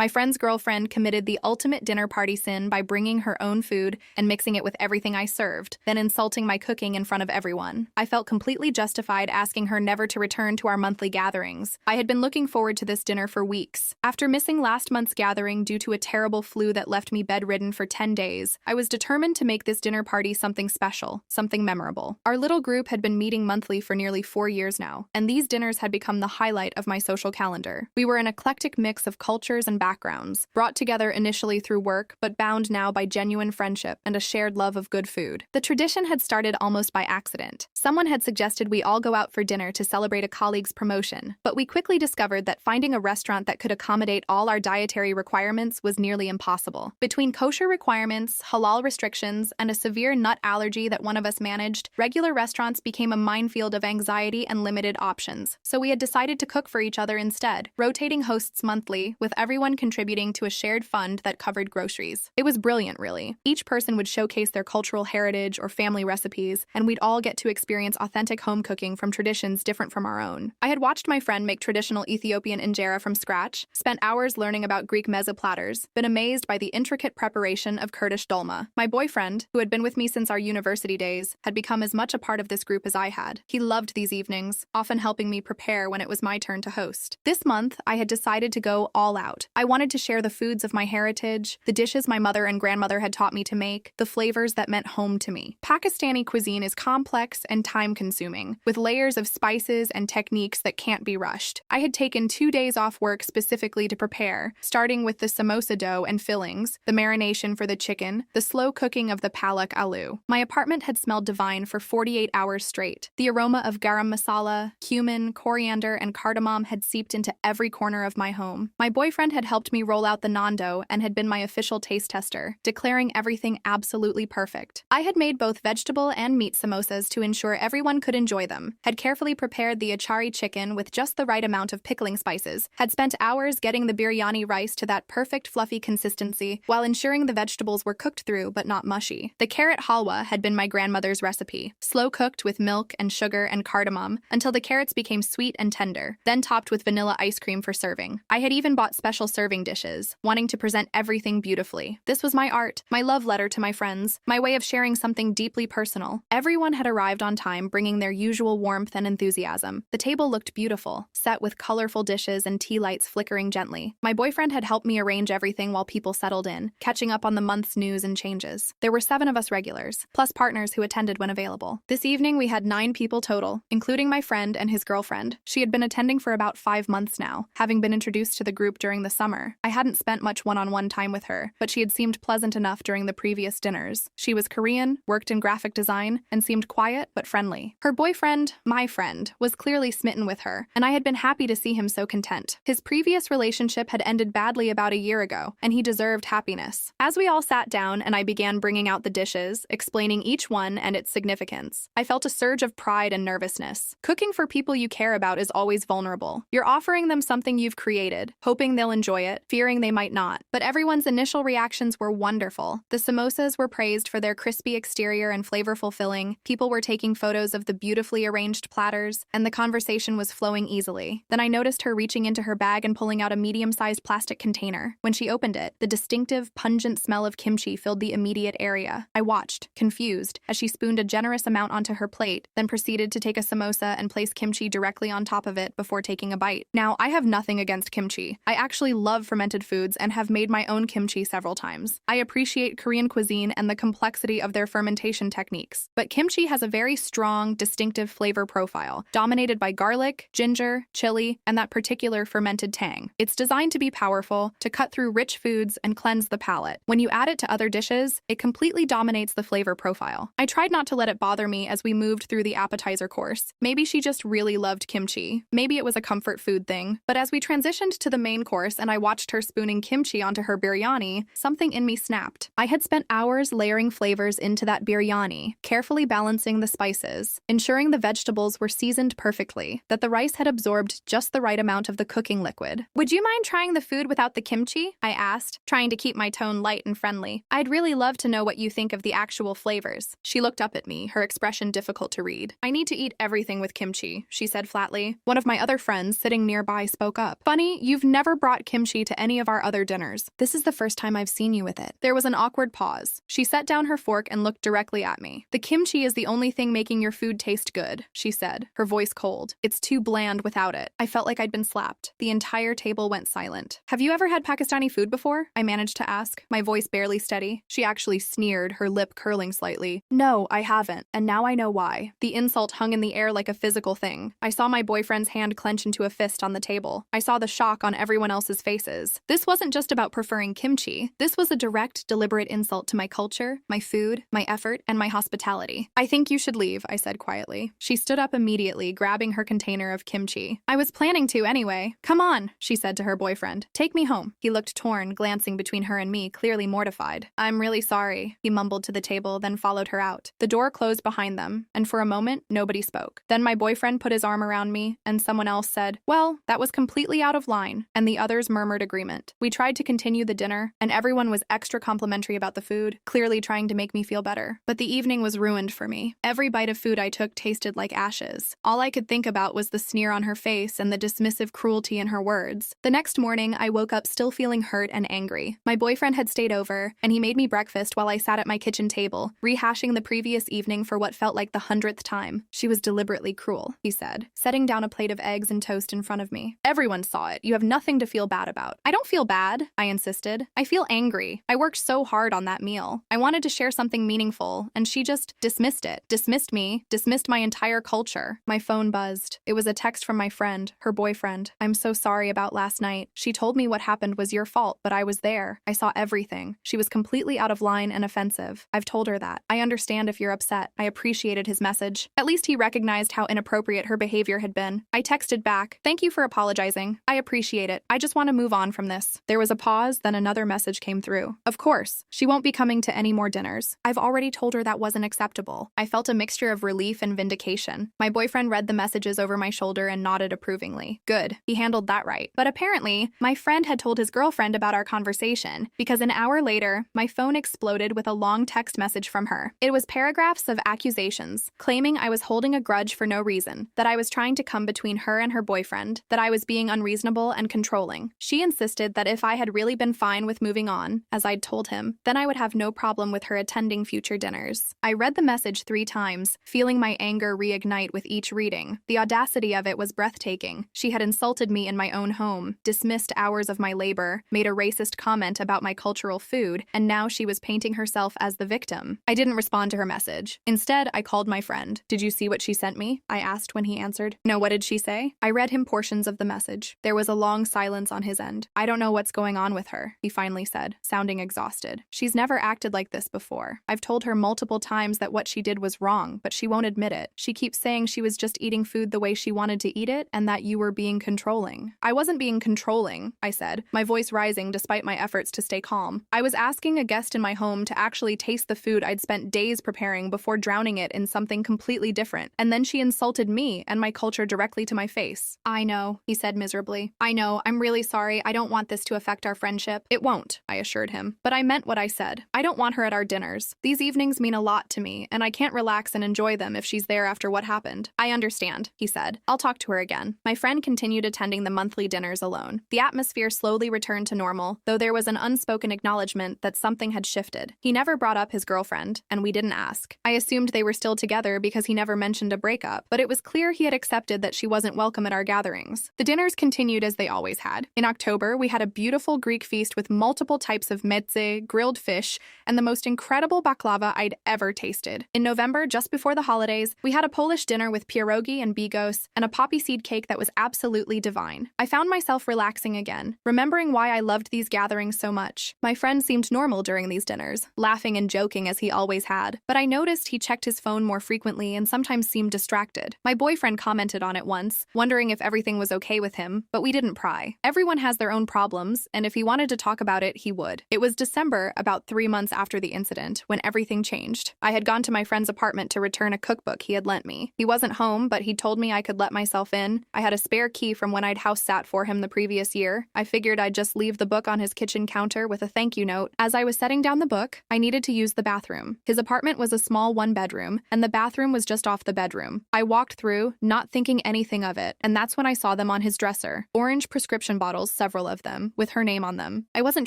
My friend's girlfriend committed the ultimate dinner party sin by bringing her own food and mixing it with everything I served, then insulting my cooking in front of everyone. I felt completely justified asking her never to return to our monthly gatherings. I had been looking forward to this dinner for weeks. After missing last month's gathering due to a terrible flu that left me bedridden for 10 days, I was determined to make this dinner party something special, something memorable. Our little group had been meeting monthly for nearly 4 years now, and these dinners had become the highlight of my social calendar. We were an eclectic mix of cultures and backgrounds, brought together initially through work, but bound now by genuine friendship and a shared love of good food. The tradition had started almost by accident. Someone had suggested we all go out for dinner to celebrate a colleague's promotion, but we quickly discovered that finding a restaurant that could accommodate all our dietary requirements was nearly impossible. Between kosher requirements, halal restrictions, and a severe nut allergy that one of us managed, regular restaurants became a minefield of anxiety and limited options. So we had decided to cook for each other instead, rotating hosts monthly, with everyone contributing to a shared fund that covered groceries. It was brilliant, really. Each person would showcase their cultural heritage or family recipes, and we'd all get to experience authentic home cooking from traditions different from our own. I had watched my friend make traditional Ethiopian injera from scratch, spent hours learning about Greek meze platters, been amazed by the intricate preparation of Kurdish dolma. My boyfriend, who had been with me since our university days, had become as much a part of this group as I had. He loved these evenings, often helping me prepare when it was my turn to host. This month, I had decided to go all out. I wanted to share the foods of my heritage, the dishes my mother and grandmother had taught me to make, the flavors that meant home to me. Pakistani cuisine is complex and time-consuming, with layers of spices and techniques that can't be rushed. I had taken 2 days off work specifically to prepare, starting with the samosa dough and fillings, the marination for the chicken, the slow cooking of the palak aloo. My apartment had smelled divine for 48 hours straight. The aroma of garam masala, cumin, coriander, and cardamom had seeped into every corner of my home. My boyfriend had helped me roll out the naan dough and had been my official taste tester, declaring everything absolutely perfect. I had made both vegetable and meat samosas to ensure everyone could enjoy them, had carefully prepared the achari chicken with just the right amount of pickling spices, had spent hours getting the biryani rice to that perfect fluffy consistency while ensuring the vegetables were cooked through but not mushy. The carrot halwa had been my grandmother's recipe, slow cooked with milk and sugar and cardamom until the carrots became sweet and tender, then topped with vanilla ice cream for serving. I had even bought special serving dishes, wanting to present everything beautifully. This was my art, my love letter to my friends, my way of sharing something deeply personal. Everyone had arrived on time, bringing their usual warmth and enthusiasm. The table looked beautiful, set with colorful dishes and tea lights flickering gently. My boyfriend had helped me arrange everything while people settled in, catching up on the month's news and changes. There were 7 of us regulars, plus partners who attended when available. This evening we had 9 people total, including my friend and his girlfriend. She had been attending for about 5 months now, having been introduced to the group during the summer. I hadn't spent much one-on-one time with her, but she had seemed pleasant enough during the previous dinners. She was Korean, worked in graphic design, and seemed quiet but friendly. Her boyfriend, my friend, was clearly smitten with her, and I had been happy to see him so content. His previous relationship had ended badly about a year ago, and he deserved happiness. As we all sat down and I began bringing out the dishes, explaining each one and its significance, I felt a surge of pride and nervousness. Cooking for people you care about is always vulnerable. You're offering them something you've created, hoping they'll enjoy it, fearing they might not. But everyone's initial reactions were wonderful. The samosas were praised for their crispy exterior and flavorful filling, people were taking photos of the beautifully arranged platters, and the conversation was flowing easily. Then I noticed her reaching into her bag and pulling out a medium-sized plastic container. When she opened it, the distinctive, pungent smell of kimchi filled the immediate area. I watched, confused, as she spooned a generous amount onto her plate, then proceeded to take a samosa and place kimchi directly on top of it before taking a bite. Now, I have nothing against kimchi. I actually love fermented foods and have made my own kimchi several times. I appreciate Korean cuisine and the complexity of their fermentation techniques. But kimchi has a very strong, distinctive flavor profile, dominated by garlic, ginger, chili, and that particular fermented tang. It's designed to be powerful, to cut through rich foods and cleanse the palate. When you add it to other dishes, it completely dominates the flavor profile. I tried not to let it bother me as we moved through the appetizer course. Maybe she just really loved kimchi. Maybe it was a comfort food thing. But as we transitioned to the main course and I watched her spooning kimchi onto her biryani, something in me snapped. I had spent hours layering flavors into that biryani, carefully balancing the spices, ensuring the vegetables were seasoned perfectly, that the rice had absorbed just the right amount of the cooking liquid. "Would you mind trying the food without the kimchi?" I asked, trying to keep my tone light and friendly. "I'd really love to know what you think of the actual flavors." She looked up at me, her expression difficult to read. "I need to eat everything with kimchi," she said flatly. One of my other friends sitting nearby spoke up. "Funny, you've never brought kimchi kimchi to any of our other dinners. This is the first time I've seen you with it. There was an awkward pause. She set down her fork and looked directly at me. The kimchi is the only thing making your food taste good, she said, her voice cold. It's too bland without it. I felt like I'd been slapped. The entire table went silent. Have you ever had Pakistani food before? I managed to ask, my voice barely steady. She actually sneered, her lip curling slightly. No, I haven't, and now I know why. The insult hung in the air like a physical thing. I saw my boyfriend's hand clench into a fist on the table. I saw the shock on everyone else's faces. This wasn't just about preferring kimchi. This was a direct, deliberate insult to my culture, my food, my effort, and my hospitality. I think you should leave, I said quietly. She stood up immediately, grabbing her container of kimchi. I was planning to anyway. Come on, she said to her boyfriend. Take me home. He looked torn, glancing between her and me, clearly mortified. I'm really sorry, he mumbled to the table, then followed her out. The door closed behind them, and for a moment, nobody spoke. Then my boyfriend put his arm around me, and someone else said, well, that was completely out of line, and the others murmured agreement. We tried to continue the dinner, and everyone was extra complimentary about the food, clearly trying to make me feel better. But the evening was ruined for me. Every bite of food I took tasted like ashes. All I could think about was the sneer on her face and the dismissive cruelty in her words. The next morning, I woke up still feeling hurt and angry. My boyfriend had stayed over, and he made me breakfast while I sat at my kitchen table, rehashing the previous evening for what felt like the 100th time. She was deliberately cruel, he said, setting down a plate of eggs and toast in front of me. Everyone saw it. You have nothing to feel bad about. I don't feel bad, I insisted. I feel angry. I worked so hard on that meal. I wanted to share something meaningful, and she just dismissed it. Dismissed me, dismissed my entire culture. My phone buzzed. It was a text from my friend, her boyfriend. I'm so sorry about last night. She told me what happened was your fault, but I was there. I saw everything. She was completely out of line and offensive. I've told her that. I understand if you're upset. I appreciated his message. At least he recognized how inappropriate her behavior had been. I texted back, thank you for apologizing. I appreciate it. I just want to move on from this. There was a pause, then another message came through. Of course, she won't be coming to any more dinners. I've already told her that wasn't acceptable. I felt a mixture of relief and vindication. My boyfriend read the messages over my shoulder and nodded approvingly. Good. He handled that right. But apparently, my friend had told his girlfriend about our conversation, because an hour later, my phone exploded with a long text message from her. It was paragraphs of accusations, claiming I was holding a grudge for no reason, that I was trying to come between her and her boyfriend, that I was being unreasonable and controlling. She insisted that if I had really been fine with moving on, as I'd told him, then I would have no problem with her attending future dinners. I read the message 3 times, feeling my anger reignite with each reading. The audacity of it was breathtaking. She had insulted me in my own home, dismissed hours of my labor, made a racist comment about my cultural food, and now she was painting herself as the victim. I didn't respond to her message. Instead, I called my friend. Did you see what she sent me? I asked when he answered. No, what did she say? I read him portions of the message. There was a long silence on his end. I don't know what's going on with her, he finally said, sounding exhausted. She's never acted like this before. I've told her multiple times that what she did was wrong, but she won't admit it. She keeps saying she was just eating food the way she wanted to eat it and that you were being controlling. I wasn't being controlling, I said, my voice rising despite my efforts to stay calm. I was asking a guest in my home to actually taste the food I'd spent days preparing before drowning it in something completely different, and then she insulted me and my culture directly to my face. I know, he said miserably. I know, I'm really sorry. I don't want this to affect our friendship. It won't, I assured him. But I meant what I said. I don't want her at our dinners. These evenings mean a lot to me, and I can't relax and enjoy them if she's there after what happened. I understand, he said. I'll talk to her again. My friend continued attending the monthly dinners alone. The atmosphere slowly returned to normal, though there was an unspoken acknowledgement that something had shifted. He never brought up his girlfriend, and we didn't ask. I assumed they were still together because he never mentioned a breakup, but it was clear he had accepted that she wasn't welcome at our gatherings. The dinners continued as they always had. In October, we had a beautiful Greek feast with multiple types of meze, grilled fish, and the most incredible baklava I'd ever tasted. In November, just before the holidays, we had a Polish dinner with pierogi and bigos and a poppy seed cake that was absolutely divine. I found myself relaxing again, remembering why I loved these gatherings so much. My friend seemed normal during these dinners, laughing and joking as he always had, but I noticed he checked his phone more frequently and sometimes seemed distracted. My boyfriend commented on it once, wondering if everything was okay with him, but we didn't pry. Everyone has their own problems, and if he wanted to talk about it, he would. It was December, about 3 months after the incident, when everything changed. I had gone to my friend's apartment to return a cookbook he had lent me. He wasn't home, but he told me I could let myself in. I had a spare key from when I'd house sat for him the previous year. I figured I'd just leave the book on his kitchen counter with a thank you note. As I was setting down the book, I needed to use the bathroom. His apartment was a small 1-bedroom, and the bathroom was just off the bedroom. I walked through, not thinking anything of it, and that's when I saw them on his dresser. Orange prescription bottles several of them, with her name on them. I wasn't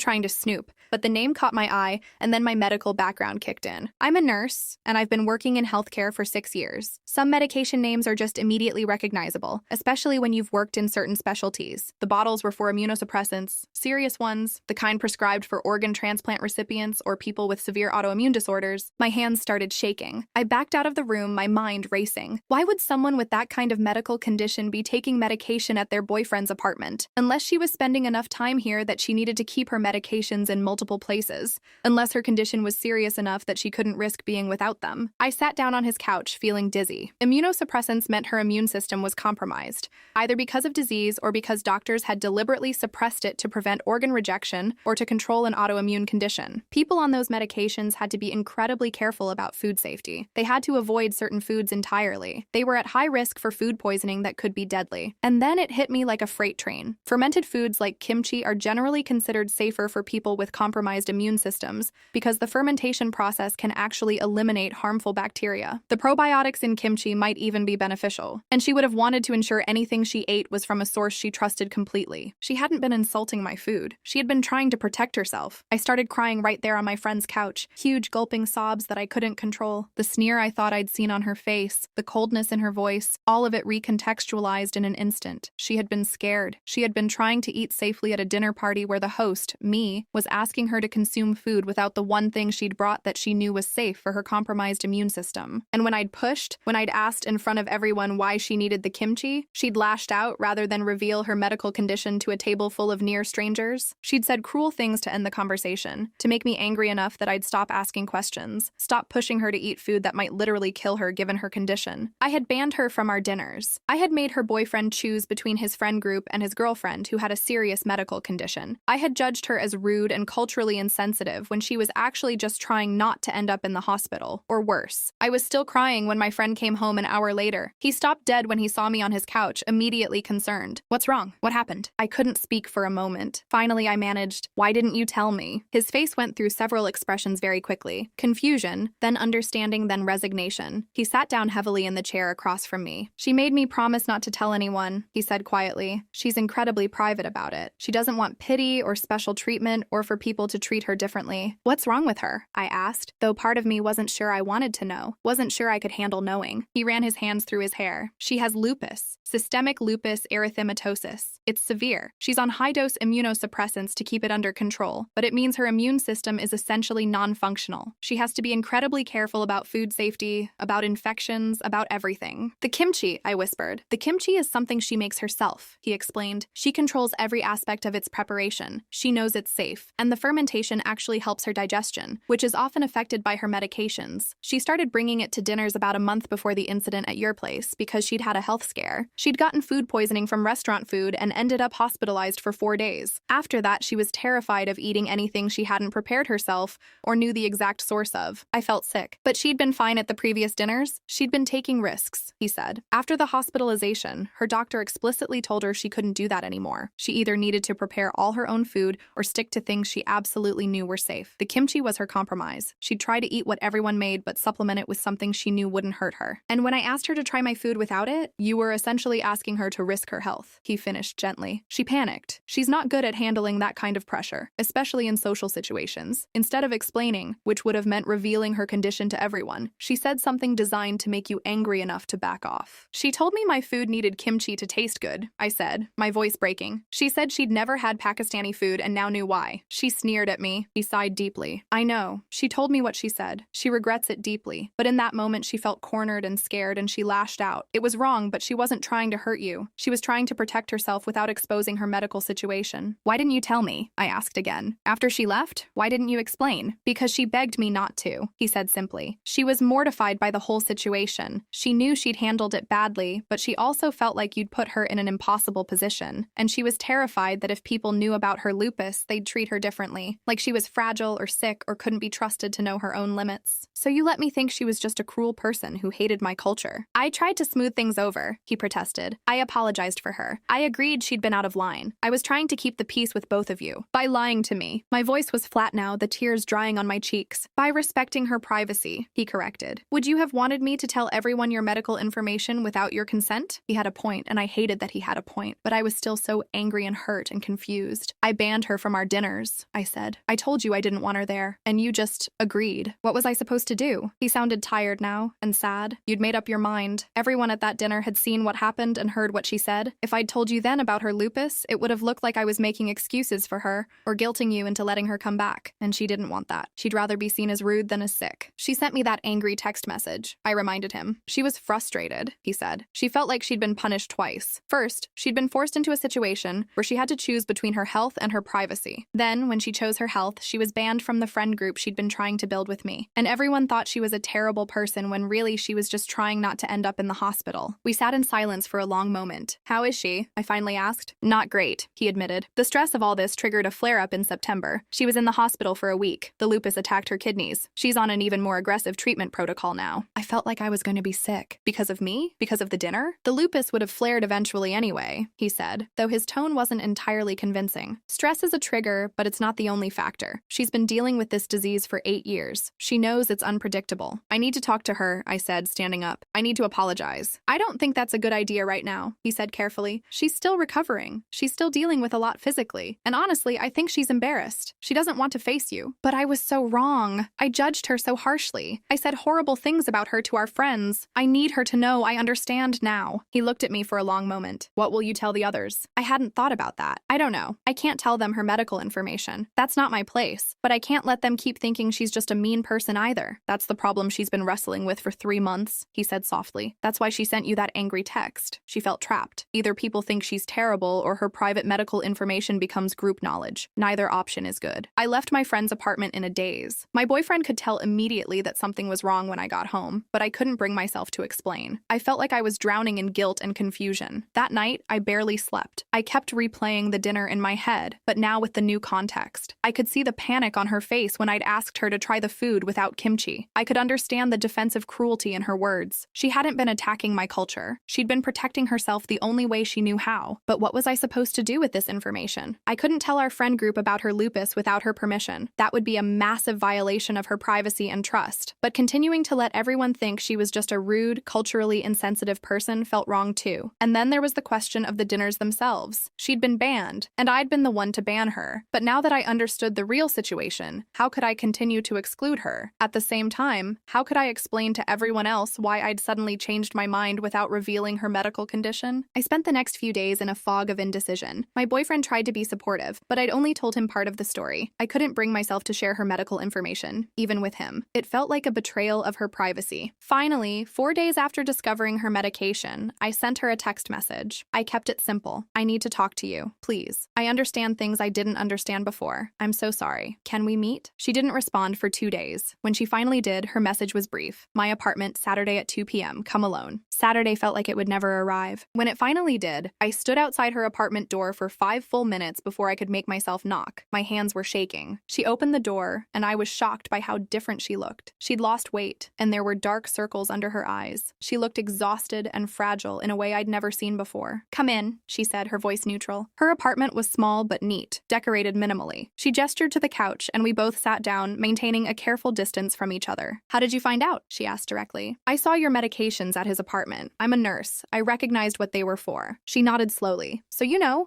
trying to snoop, but the name caught my eye, and then my medical background kicked in. I'm a nurse, and I've been working in healthcare for 6 years. Some medication names are just immediately recognizable, especially when you've worked in certain specialties. The bottles were for immunosuppressants, serious ones, the kind prescribed for organ transplant recipients or people with severe autoimmune disorders. My hands started shaking. I backed out of the room, my mind racing. Why would someone with that kind of medical condition be taking medication at their boyfriend's apartment? Unless she was spending enough time here that she needed to keep her medications in multiple places. Unless her condition was serious enough that she couldn't risk being without them. I sat down on his couch, feeling dizzy. Immunosuppressants meant her immune system was compromised, either because of disease or because doctors had deliberately suppressed it to prevent organ rejection or to control an autoimmune condition. People on those medications had to be incredibly careful about food safety. They had to avoid certain foods entirely. They were at high risk for food poisoning that could be deadly. And then it hit me like a freight train. Fermented foods like kimchi are generally considered safer for people with compromised immune systems because the fermentation process can actually eliminate harmful bacteria. The probiotics in kimchi might even be beneficial, and she would have wanted to ensure anything she ate was from a source she trusted completely. She hadn't been insulting my food. She had been trying to protect herself. I started crying right there on my friend's couch, huge gulping sobs that I couldn't control. The sneer I thought I'd seen on her face, the coldness in her voice, all of it recontextualized in an instant. She had been scared. She had been trying to eat safely at a dinner party where the host, me, was asking her to consume food without the one thing she'd brought that she knew was safe for her compromised immune system. And when I'd pushed, when I'd asked in front of everyone why she needed the kimchi, she'd lashed out rather than reveal her medical condition to a table full of near strangers. She'd said cruel things to end the conversation, to make me angry enough that I'd stop asking questions, stop pushing her to eat food that might literally kill her given her condition. I had banned her from our dinners. I had made her boyfriend choose between his friend group and his girlfriend who had a serious medical condition. I had judged her as rude and culturally insensitive when she was actually just trying not to end up in the hospital, or worse. I was still crying when my friend came home an hour later. He stopped dead when he saw me on his couch, immediately concerned. What's wrong? What happened? I couldn't speak for a moment. Finally, I managed, why didn't you tell me? His face went through several expressions very quickly. Confusion, then understanding, then resignation. He sat down heavily in the chair across from me. She made me promise not to tell anyone, he said quietly. She's incredibly private about it. She doesn't want pity or special treatment or for people to treat her differently. What's wrong with her? I asked, though part of me wasn't sure I wanted to know, wasn't sure I could handle knowing. He ran his hands through his hair. She has lupus, systemic lupus erythematosus. It's severe. She's on high-dose immunosuppressants to keep it under control, but it means her immune system is essentially non-functional. She has to be incredibly careful about food safety, about infections, about everything. The kimchi, I whispered. The kimchi is something she makes herself, he explained. She controls every aspect of its preparation. She knows it's safe, and the fermentation actually helps her digestion, which is often affected by her medications. She started bringing it to dinners about a month before the incident at your place because she'd had a health scare. She'd gotten food poisoning from restaurant food and ended up hospitalized for 4 days. After that, she was terrified of eating anything she hadn't prepared herself or knew the exact source of. I felt sick, but she'd been fine at the previous dinners. She'd been taking risks, he said. After the hospitalization, her doctor explicitly told her she couldn't do that anymore. She either needed to prepare all her own food or stick to things she absolutely knew were safe. The kimchi was her compromise. She'd try to eat what everyone made but supplement it with something she knew wouldn't hurt her. And when I asked her to try my food without it, you were essentially asking her to risk her health, he finished gently. She panicked. She's not good at handling that kind of pressure, especially in social situations. Instead of explaining, which would have meant revealing her condition to everyone, she said something designed to make you angry enough to back off. She told me my food needed kimchi to taste good, I said, my voice breaking. She said she'd never had Pakistani food and now knew why. She sneered at me. He sighed deeply. I know. She told me what she said. She regrets it deeply. But in that moment, she felt cornered and scared and she lashed out. It was wrong, but she wasn't trying to hurt you. She was trying to protect herself without exposing her medical situation. Why didn't you tell me? I asked again. After she left, why didn't you explain? Because she begged me not to, he said simply. She was mortified by the whole situation. She knew she'd handled it badly, but she also felt like you'd put her in an impossible position. And she was terrified that if people knew about her lupus, they'd treat her differently, like she was fragile or sick or couldn't be trusted to know her own limits. So you let me think she was just a cruel person who hated my culture. I tried to smooth things over, he protested. I apologized for her. I agreed she'd been out of line. I was trying to keep the peace with both of you. By lying to me. My voice was flat now, the tears drying on my cheeks. By respecting her privacy, he corrected. Would you have wanted me to tell everyone your medical information without your consent? He had a point, and I hated that he had a point, but I was still so angry angry and hurt and confused. I banned her from our dinners, I said. I told you I didn't want her there, and you just agreed. What was I supposed to do? He sounded tired now and sad. You'd made up your mind. Everyone at that dinner had seen what happened and heard what she said. If I'd told you then about her lupus, it would have looked like I was making excuses for her or guilting you into letting her come back, and she didn't want that. She'd rather be seen as rude than as sick. She sent me that angry text message, I reminded him. She was frustrated, he said. She felt like she'd been punished twice. First, she'd been forced into a situation where she had to choose between her health and her privacy. Then, when she chose her health, she was banned from the friend group she'd been trying to build with me. And everyone thought she was a terrible person when really she was just trying not to end up in the hospital. We sat in silence for a long moment. How is she? I finally asked. Not great, he admitted. The stress of all this triggered a flare-up in September. She was in the hospital for a week. The lupus attacked her kidneys. She's on an even more aggressive treatment protocol now. I felt like I was going to be sick. Because of me? Because of the dinner? The lupus would have flared eventually anyway, he said, though his tone wasn't entirely convincing. Stress is a trigger, but it's not the only factor. She's been dealing with this disease for 8 years. She knows it's unpredictable. I need to talk to her, I said, standing up. I need to apologize. I don't think that's a good idea right now, he said carefully. She's still recovering. She's still dealing with a lot physically. And honestly, I think she's embarrassed. She doesn't want to face you. But I was so wrong. I judged her so harshly. I said horrible things about her to our friends. I need her to know I understand now. He looked at me for a long moment. What will you tell the others? I hadn't thought about that. I don't know. I can't tell them her medical information. That's not my place. But I can't let them keep thinking she's just a mean person either. That's the problem she's been wrestling with for 3 months, he said softly. That's why she sent you that angry text. She felt trapped. Either people think she's terrible or her private medical information becomes group knowledge. Neither option is good. I left my friend's apartment in a daze. My boyfriend could tell immediately that something was wrong when I got home, but I couldn't bring myself to explain. I felt like I was drowning in guilt and confusion. That night, I barely slept. I kept replaying the dinner in my head, but now with the new context. I could see the panic on her face when I'd asked her to try the food without kimchi. I could understand the defensive cruelty in her words. She hadn't been attacking my culture. She'd been protecting herself the only way she knew how. But what was I supposed to do with this information? I couldn't tell our friend group about her lupus without her permission. That would be a massive violation of her privacy and trust. But continuing to let everyone think she was just a rude, culturally insensitive person felt wrong too. And then there was the question of the dinners themselves. She'd been banned, and I'd been the one to ban her. But now that I understood the real situation, how could I continue to exclude her? At the same time, how could I explain to everyone else why I'd suddenly changed my mind without revealing her medical condition? I spent the next few days in a fog of indecision. My boyfriend tried to be supportive, but I'd only told him part of the story. I couldn't bring myself to share her medical information, even with him. It felt like a betrayal of her privacy. Finally, 4 days after discovering her medication, I sent her a text message. I kept it simple. I need to talk to you, please. I understand things I didn't understand before. I'm so sorry. Can we meet? She didn't respond for 2 days. When she finally did, her message was brief. My apartment, Saturday at 2 p.m. Come alone. Saturday felt like it would never arrive. When it finally did, I stood outside her apartment door for 5 full minutes before I could make myself knock. My hands were shaking. She opened the door, and I was shocked by how different she looked. She'd lost weight, and there were dark circles under her eyes. She looked exhausted and fragile in a way I'd never seen before. Come in, she said, her voice neutral. Her apartment was small but neat, decorated minimally. She gestured to the couch, and we both sat down, maintaining a careful distance from each other. How did you find out? She asked directly. I saw your medications at his apartment. I'm a nurse. I recognized what they were for. She nodded slowly. So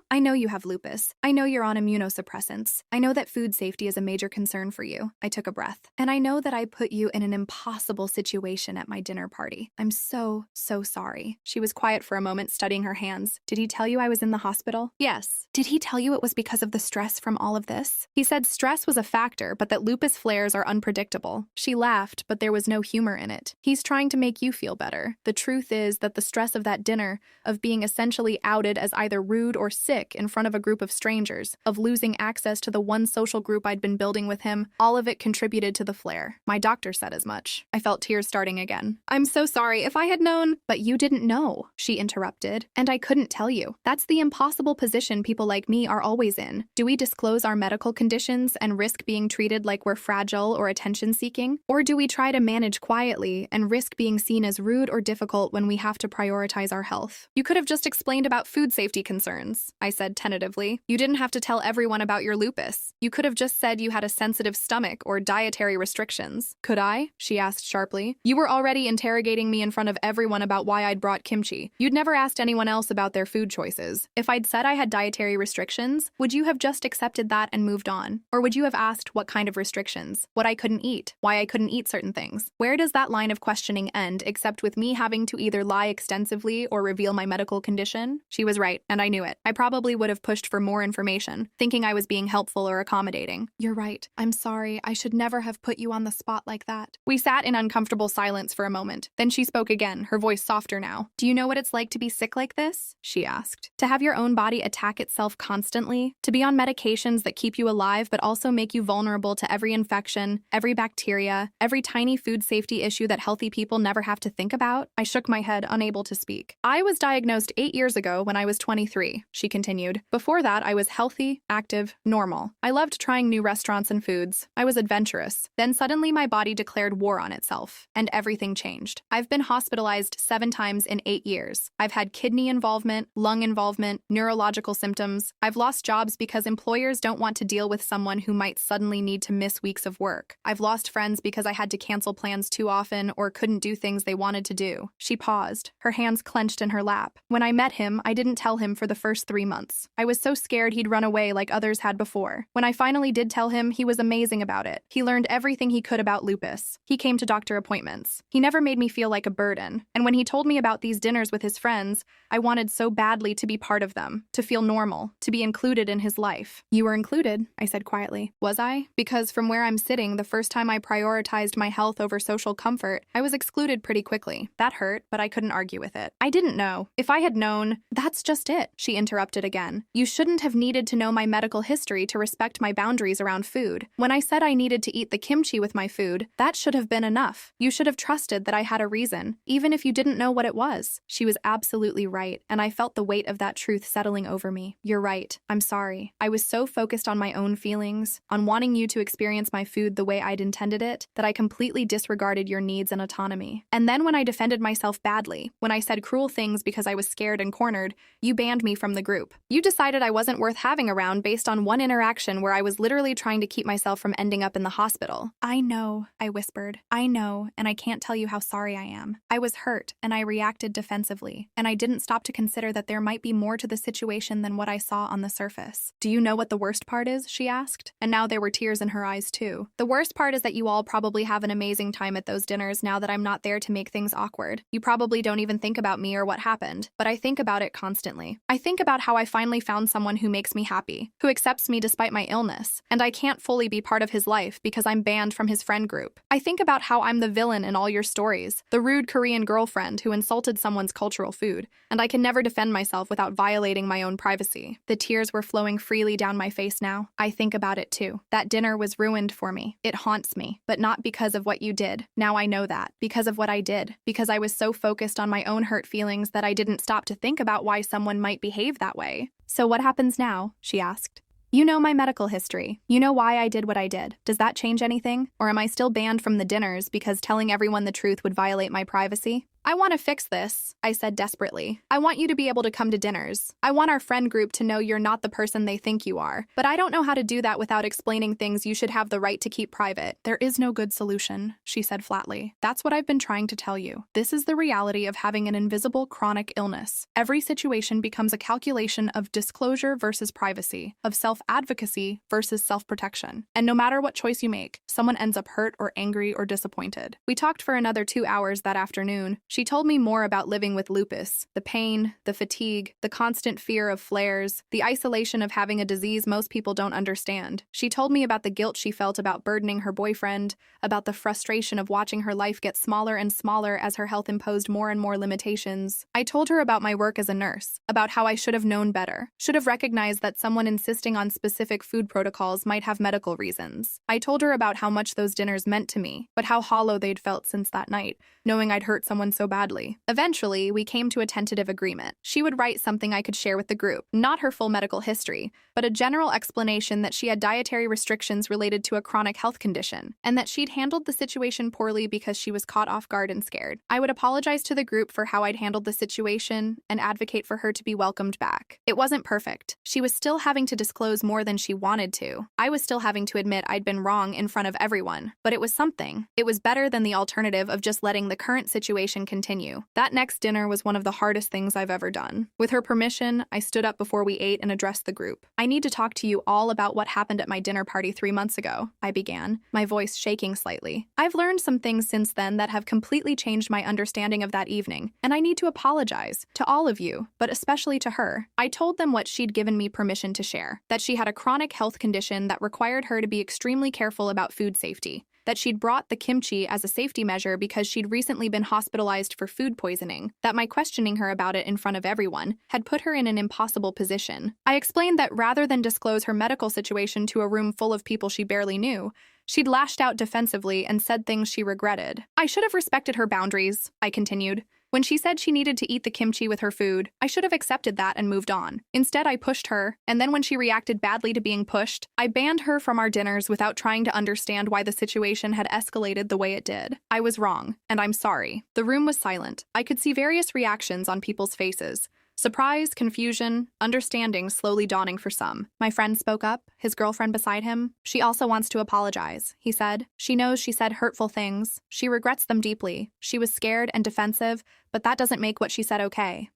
I know you have lupus. I know you're on immunosuppressants. I know that food safety is a major concern for you. I took a breath. And I know that I put you in an impossible situation at my dinner party. I'm so sorry. She was quiet for a moment, studying her hands. Did he tell you I was in the hospital? Yes. Did he tell you it was because of the stress from all of this? He said stress was a factor, but that lupus flares are unpredictable. She laughed, but there was no humor in it. He's trying to make you feel better. The truth is that the stress of that dinner, of being essentially outed as either rude or sick in front of a group of strangers, of losing access to the one social group I'd been building with him, all of it contributed to the flare. My doctor said as much. I felt tears starting again. I'm so sorry. If I had known. But you didn't know, she interrupted. And I couldn't tell you. That's the impossible position people like me are always in. Do we disclose our medical conditions and risk being treated like we're fragile or attention-seeking? Or do we try to manage quietly and risk being seen as rude or difficult when we have to prioritize our health? You could have just explained about food safety concerns, I said tentatively. You didn't have to tell everyone about your lupus. You could have just said you had a sensitive stomach or dietary restrictions. Could I? She asked sharply. You were already interrogating me in front of everyone about why I'd brought kimchi. You'd never asked anyone else about their food choices. If I'd said said I had dietary restrictions, would you have just accepted that and moved on? Or would you have asked what kind of restrictions, what I couldn't eat, why I couldn't eat certain things? Where does that line of questioning end except with me having to either lie extensively or reveal my medical condition? She was right, and I knew it. I probably would have pushed for more information, thinking I was being helpful or accommodating. You're right. I'm sorry. I should never have put you on the spot like that. We sat in uncomfortable silence for a moment. Then she spoke again, her voice softer now. Do you know what it's like to be sick like this? She asked. To have your own body attack itself constantly? To be on medications that keep you alive but also make you vulnerable to every infection, every bacteria, every tiny food safety issue that healthy people never have to think about? I shook my head, unable to speak. I was diagnosed 8 years ago when I was 23, she continued. Before that, I was healthy, active, normal. I loved trying new restaurants and foods. I was adventurous. Then suddenly my body declared war on itself, and everything changed. I've been hospitalized 7 times in 8 years. I've had kidney involvement, lung involvement, neurological symptoms. I've lost jobs because employers don't want to deal with someone who might suddenly need to miss weeks of work. I've lost friends because I had to cancel plans too often or couldn't do things they wanted to do. She paused, her hands clenched in her lap. When I met him, I didn't tell him for the first 3 months. I was so scared he'd run away like others had before. When I finally did tell him, he was amazing about it. He learned everything he could about lupus. He came to doctor appointments. He never made me feel like a burden. And when he told me about these dinners with his friends, I wanted so badly to be part of them, to feel normal, to be included in his life. You were included, I said quietly. Was I? Because from where I'm sitting, the first time I prioritized my health over social comfort, I was excluded pretty quickly. That hurt, but I couldn't argue with it. I didn't know. If I had known, that's just it, she interrupted again. You shouldn't have needed to know my medical history to respect my boundaries around food. When I said I needed to eat the kimchi with my food, that should have been enough. You should have trusted that I had a reason, even if you didn't know what it was. She was absolutely right, and I felt the weight of that truth settling over me. You're right. I'm sorry. I was so focused on my own feelings, on wanting you to experience my food the way I'd intended it, that I completely disregarded your needs and autonomy. And then when I defended myself badly, when I said cruel things because I was scared and cornered, you banned me from the group. You decided I wasn't worth having around based on one interaction where I was literally trying to keep myself from ending up in the hospital. I know, I whispered. I know, and I can't tell you how sorry I am. I was hurt, and I reacted defensively, and I didn't stop to consider that there might be more to the situation than what I saw on the surface. Do you know what the worst part is? She asked. And now there were tears in her eyes too. The worst part is that you all probably have an amazing time at those dinners now that I'm not there to make things awkward. You probably don't even think about me or what happened, but I think about it constantly. I think about how I finally found someone who makes me happy, who accepts me despite my illness, and I can't fully be part of his life because I'm banned from his friend group. I think about how I'm the villain in all your stories, the rude Korean girlfriend who insulted someone's cultural food, and I can never defend myself without violating my own privacy. The tears were flowing freely down my face now. I think about it too. That dinner was ruined for me. It haunts me, but not because of what you did. Now I know that. Because of what I did. Because I was so focused on my own hurt feelings that I didn't stop to think about why someone might behave that way. So what happens now? She asked. You know my medical history. You know why I did what I did. Does that change anything? Or am I still banned from the dinners because telling everyone the truth would violate my privacy? I want to fix this, I said desperately. I want you to be able to come to dinners. I want our friend group to know you're not the person they think you are. But I don't know how to do that without explaining things you should have the right to keep private. There is no good solution, she said flatly. That's what I've been trying to tell you. This is the reality of having an invisible chronic illness. Every situation becomes a calculation of disclosure versus privacy, of self-advocacy versus self-protection. And no matter what choice you make, someone ends up hurt or angry or disappointed. We talked for another 2 hours that afternoon. She told me more about living with lupus, the pain, the fatigue, the constant fear of flares, the isolation of having a disease most people don't understand. She told me about the guilt she felt about burdening her boyfriend, about the frustration of watching her life get smaller and smaller as her health imposed more and more limitations. I told her about my work as a nurse, about how I should have known better, should have recognized that someone insisting on specific food protocols might have medical reasons. I told her about how much those dinners meant to me, but how hollow they'd felt since that night, knowing I'd hurt someone so badly. Eventually, we came to a tentative agreement. She would write something I could share with the group, not her full medical history, but a general explanation that she had dietary restrictions related to a chronic health condition, and that she'd handled the situation poorly because she was caught off guard and scared. I would apologize to the group for how I'd handled the situation and advocate for her to be welcomed back. It wasn't perfect. She was still having to disclose more than she wanted to. I was still having to admit I'd been wrong in front of everyone, but it was something. It was better than the alternative of just letting the current situation continue continue. That next dinner was one of the hardest things I've ever done. With her permission, I stood up before we ate and addressed the group. I need to talk to you all about what happened at my dinner party 3 months ago, I began, my voice shaking slightly. I've learned some things since then that have completely changed my understanding of that evening, and I need to apologize to all of you, but especially to her. I told them what she'd given me permission to share, that she had a chronic health condition that required her to be extremely careful about food safety, that she'd brought the kimchi as a safety measure because she'd recently been hospitalized for food poisoning, that my questioning her about it in front of everyone had put her in an impossible position. I explained that rather than disclose her medical situation to a room full of people she barely knew, she'd lashed out defensively and said things she regretted. I should have respected her boundaries, I continued. When she said she needed to eat the kimchi with her food, I should have accepted that and moved on. Instead, I pushed her, and then when she reacted badly to being pushed, I banned her from our dinners without trying to understand why the situation had escalated the way it did. I was wrong, and I'm sorry. The room was silent. I could see various reactions on people's faces. Surprise, confusion, understanding slowly dawning for some. My friend spoke up, his girlfriend beside him. She also wants to apologize, he said. She knows she said hurtful things. She regrets them deeply. She was scared and defensive, but that doesn't make what she said okay.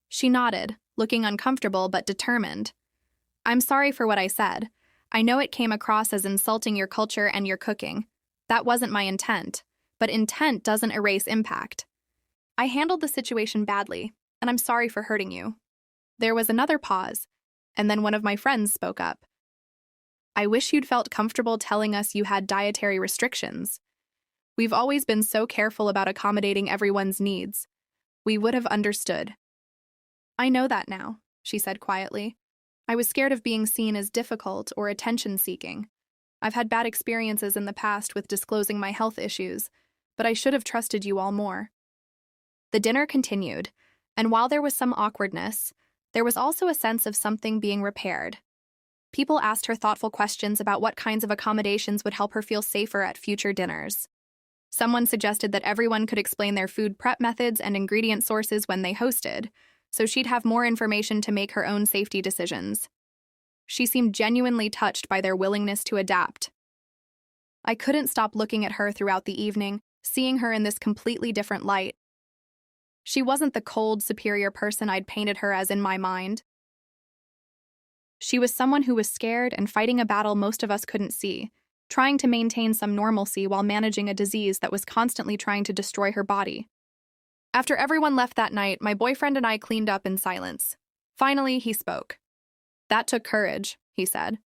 She nodded, looking uncomfortable but determined. I'm sorry for what I said. I know it came across as insulting your culture and your cooking. That wasn't my intent, but intent doesn't erase impact. I handled the situation badly, and I'm sorry for hurting you. There was another pause, and then one of my friends spoke up. I wish you'd felt comfortable telling us you had dietary restrictions. We've always been so careful about accommodating everyone's needs. We would have understood. I know that now, she said quietly. I was scared of being seen as difficult or attention-seeking. I've had bad experiences in the past with disclosing my health issues, but I should have trusted you all more. The dinner continued, and while there was some awkwardness, there was also a sense of something being repaired. People asked her thoughtful questions about what kinds of accommodations would help her feel safer at future dinners. Someone suggested that everyone could explain their food prep methods and ingredient sources when they hosted, so she'd have more information to make her own safety decisions. She seemed genuinely touched by their willingness to adapt. I couldn't stop looking at her throughout the evening, seeing her in this completely different light. She wasn't the cold, superior person I'd painted her as in my mind. She was someone who was scared and fighting a battle most of us couldn't see, trying to maintain some normalcy while managing a disease that was constantly trying to destroy her body. After everyone left that night, my boyfriend and I cleaned up in silence. Finally, he spoke. That took courage, he said,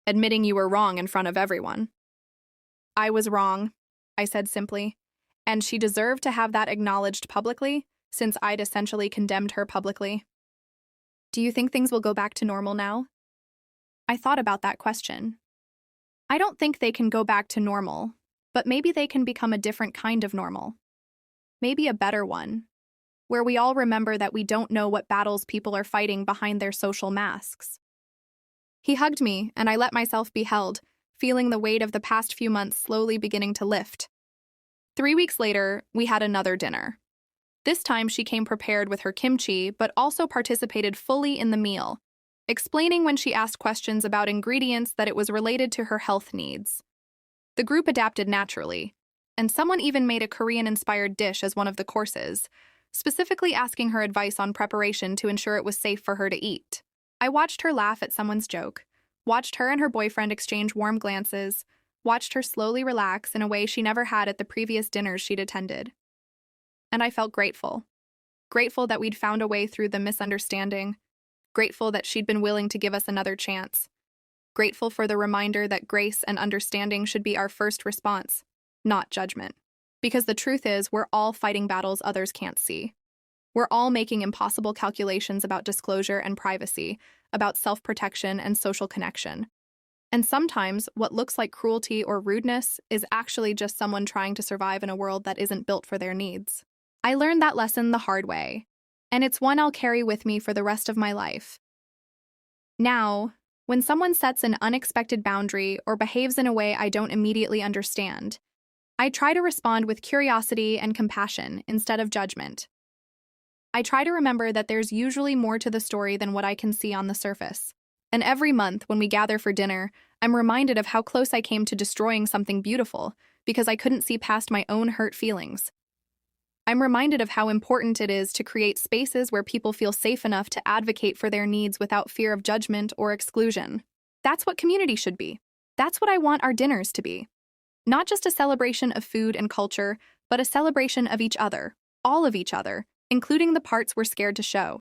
admitting you were wrong in front of everyone. I was wrong, I said simply, and she deserved to have that acknowledged publicly, since I'd essentially condemned her publicly. Do you think things will go back to normal now? I thought about that question. I don't think they can go back to normal, but maybe they can become a different kind of normal. Maybe a better one, where we all remember that we don't know what battles people are fighting behind their social masks. He hugged me, and I let myself be held, feeling the weight of the past few months slowly beginning to lift. 3 weeks later, we had another dinner. This time she came prepared with her kimchi, but also participated fully in the meal, explaining when she asked questions about ingredients that it was related to her health needs. The group adapted naturally, and someone even made a Korean-inspired dish as one of the courses, specifically asking her advice on preparation to ensure it was safe for her to eat. I watched her laugh at someone's joke, watched her and her boyfriend exchange warm glances, watched her slowly relax in a way she never had at the previous dinners she'd attended. And I felt grateful. Grateful that we'd found a way through the misunderstanding. Grateful that she'd been willing to give us another chance. Grateful for the reminder that grace and understanding should be our first response, not judgment. Because the truth is, we're all fighting battles others can't see. We're all making impossible calculations about disclosure and privacy, about self-protection and social connection. And sometimes, what looks like cruelty or rudeness is actually just someone trying to survive in a world that isn't built for their needs. I learned that lesson the hard way, and it's one I'll carry with me for the rest of my life. Now, when someone sets an unexpected boundary or behaves in a way I don't immediately understand, I try to respond with curiosity and compassion instead of judgment. I try to remember that there's usually more to the story than what I can see on the surface. And every month, when we gather for dinner, I'm reminded of how close I came to destroying something beautiful because I couldn't see past my own hurt feelings. I'm reminded of how important it is to create spaces where people feel safe enough to advocate for their needs without fear of judgment or exclusion. That's what community should be. That's what I want our dinners to be. Not just a celebration of food and culture, but a celebration of each other, all of each other, including the parts we're scared to show.